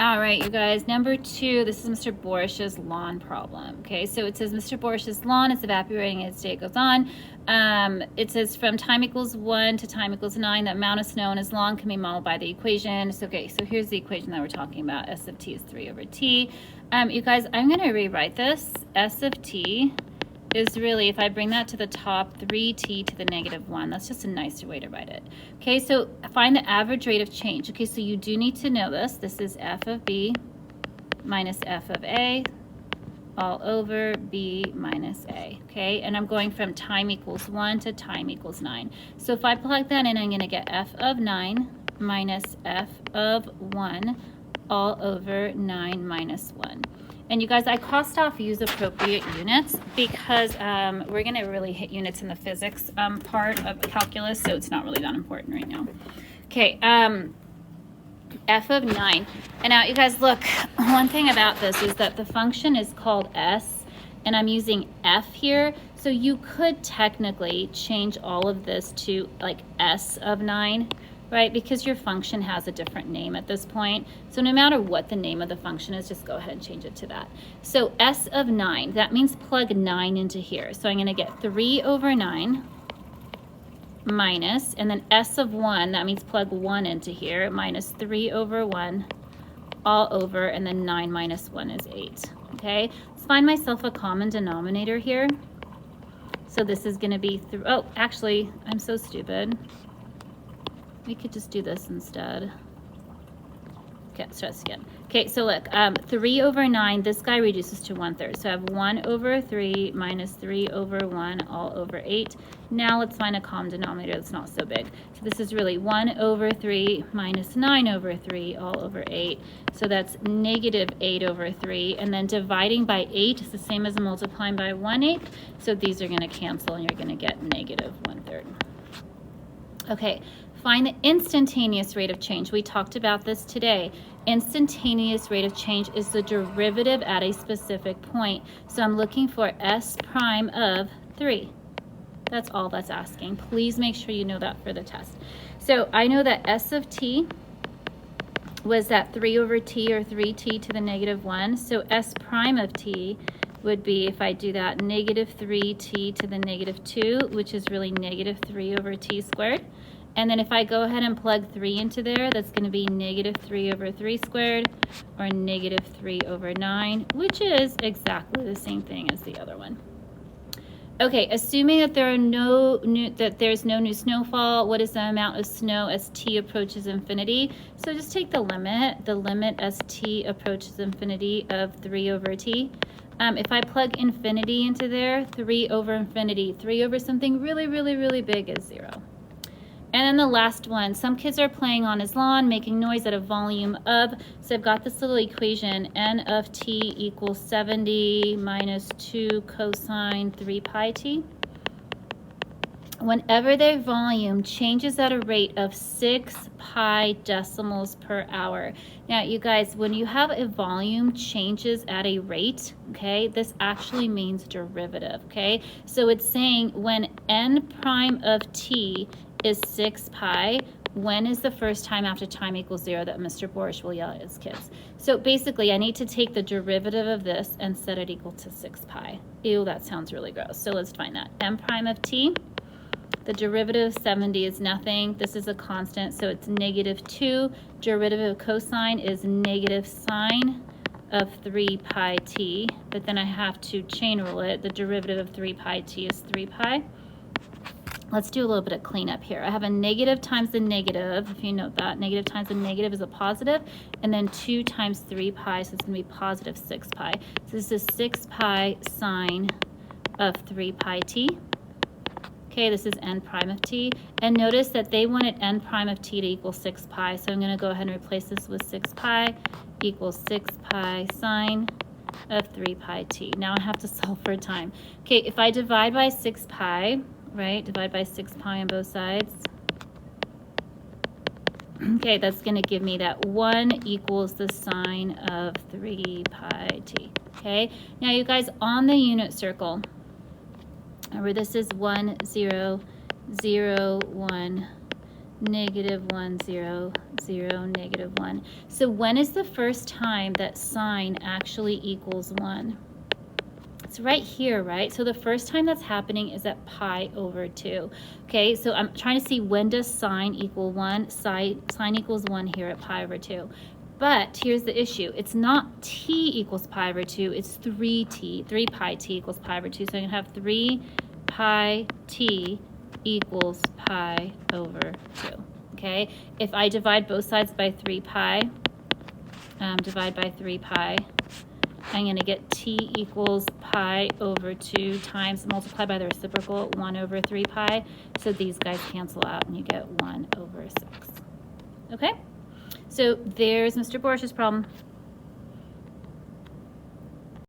All right, you guys, number 2, this is Mr. Borish's lawn problem. Okay, so it says Mr. Borish's lawn is evaporating as day goes on. It says from time equals 1 to time equals 9, the amount of snow in his lawn can be modeled by the equation. So, okay, so here's the equation that we're talking about. S of t is 3 over t. You guys, I'm going to rewrite this. S of t is really, if I bring that to the top, 3t to the negative 1. That's just a nicer way to write it. Okay, so find the average rate of change. Okay, so you do need to know this. This is f of b minus f of a all over b minus a. Okay, and I'm going from time equals 1 to time equals 9. So if I plug that in, I'm going to get f of 9 minus f of 1 all over 9 minus 1. And you guys, I crossed off use appropriate units because we're going to really hit units in the physics part of calculus, so it's not really that important right now. Okay, f of 9. And now, you guys, look, one thing about this is that the function is called s, and I'm using f here. So you could technically change all of this to, like, s of 9. Right, because your function has a different name at this point. So no matter what the name of the function is, just go ahead and change it to that. So s of 9, that means plug 9 into here. So I'm going to get 3 over 9 minus, and then s of 1, that means plug 1 into here, minus 3 over 1 all over, and then 9 minus 1 is 8. Okay, let's find myself a common denominator here. So this is going to be, oh, actually, I'm so stupid. We could just do this instead. Okay, let's try this again. Okay, so look, 3 over 9, this guy reduces to 1/3. So I have 1 over 3 minus 3 over 1 all over 8. Now let's find a common denominator that's not so big. So this is really 1 over 3 minus 9 over 3 all over 8. So that's negative 8 over 3. And then dividing by 8 is the same as multiplying by 1/8. So these are going to cancel, and you're going to get negative 1/3. Okay. Find the instantaneous rate of change. We talked about this today. Instantaneous rate of change is the derivative at a specific point. So I'm looking for s prime of 3. That's all that's asking. Please make sure you know that for the test. So I know that s of t was that 3 over t, or 3t to the negative 1. So s prime of t would be, if I do that, negative 3t to the negative 2, which is really negative 3 over t squared. And then if I go ahead and plug 3 into there, that's going to be negative 3 over 3 squared, or negative 3 over 9, which is exactly the same thing as the other one. Okay, assuming that there's no new snowfall, what is the amount of snow as t approaches infinity? So just take the limit as t approaches infinity of 3 over t. If I plug infinity into there, 3 over infinity, 3 over something really, really, really big is 0. And then the last one, some kids are playing on his lawn, making noise at a volume of, so I've got this little equation, n of t equals 70 minus 2 cosine 3 pi t. Whenever their volume changes at a rate of 6 pi decimals per hour. Now, you guys, when you have a volume changes at a rate, okay, this actually means derivative, okay? So it's saying when n prime of t is 6 pi, when is the first time after time equals 0 that Mr. Borish will yell at his kids? So basically, I need to take the derivative of this and set it equal to 6 pi. Ew, that sounds really gross. So let's find that. M prime of t, the derivative of 70 is nothing. This is a constant, so it's negative 2. Derivative of cosine is negative sine of 3 pi t, but then I have to chain rule it. The derivative of 3 pi t is 3 pi. Let's do a little bit of cleanup here. I have a negative times the negative, if you note that. Negative times the negative is a positive, and then 2 times 3 pi, so it's going to be positive 6 pi. So this is 6 pi sine of 3 pi t. Okay, this is n prime of t. And notice that they wanted n prime of t to equal 6 pi, so I'm going to go ahead and replace this with 6 pi equals 6 pi sine of 3 pi t. Now I have to solve for time. Okay, if I divide by 6 pi, right, divide by 6 pi on both sides. Okay, that's going to give me that 1 equals the sine of 3 pi t. Okay, now you guys, on the unit circle, remember this is 1, 0, 0, 1, negative 1, 0, 0, negative 1. So when is the first time that sine actually equals 1? It's right here, right? So the first time that's happening is at pi over 2. Okay, so I'm trying to see when does sine equal 1? Sine equals 1 here at pi over 2. But here's the issue. It's not t equals pi over 2. It's 3 pi t equals pi over 2. So I'm going to have 3 pi t equals pi over 2. Okay, if I divide both sides by 3 pi, divide by 3 pi, I'm going to get t equals pi over 2 times, multiply by the reciprocal, 1 over 3 pi. So these guys cancel out and you get 1 over 6. Okay? So there's Mr. Borsch's problem.